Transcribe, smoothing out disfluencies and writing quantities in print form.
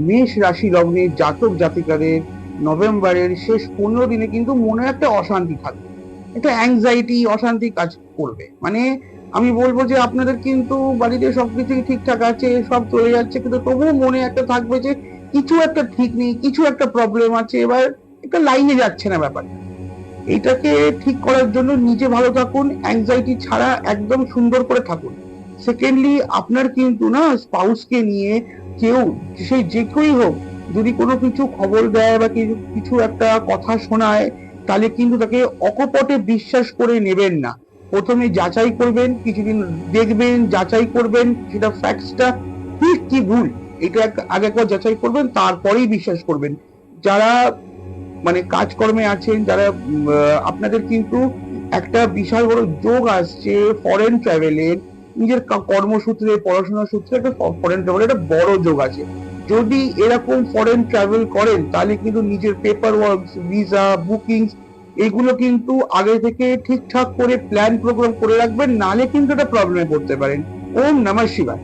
মেষ রাশি লগ্নের জাতক জাতিকাদের নভেম্বরের শেষ 15 দিনে কিন্তু মনে একটা অশান্তি থাকবে, একটা অ্যাংজাইটি অশান্তি কাজ করবে। মানে আমি বলবো যে আপনাদের কিন্তু বাড়িতে সবকিছু ঠিকঠাক আছে, সব চলে যাচ্ছে, কিন্তু তবুও মনে একটা থাকবে যে কিছু একটা ঠিক নেই, কিছু একটা প্রবলেম আছে, এবার একটা লাইনে যাচ্ছে না ব্যাপারটা। এইটাকে ঠিক করার জন্য নিজে ভালো থাকুন, অ্যাংজাইটি ছাড়া একদম সুন্দর করে থাকুন। সেকেন্ডলি, আপনার কিন্তু না স্পাউসকে নিয়ে কেউ, সেই যে কেউই হোক, যদি কোনো কিছু খবর দেয় বা কিছু কিছু একটা কথা শোনায়, তাহলে কিন্তু তাকে অকপটে বিশ্বাস করে নেবেন না। প্রথমে যাচাই করবেন, কিছুদিন দেখবেন, যাচাই করবেন সেটা ফ্যাক্টসটা ঠিক কি ভুল, এটা আগে একবার যাচাই করবেন, তারপরেই বিশ্বাস করবেন। যারা মানে কাজকর্মে আছেন, যারা আপনাদের কিন্তু একটা বিশাল বড় যোগ আসছে ফরেন ট্রাভেলের, নিজের কর্মসূত্রে পড়াশোনার সূত্রে একটা ফরেন ট্রাভেলের একটা বড় যোগ আছে। যদি এরকম ফরেন ট্রাভেল করেন তাহলে কিন্তু নিজের পেপার ওয়ার্ক, ভিসা বুকিং, এগুলো কিন্তু আগে থেকে ঠিকঠাক করে প্ল্যান প্রোগ্রাম করে রাখবেন, নালে কিন্তু একটা প্রবলেমে পড়তে পারেন। ওম নমঃ শিবায়।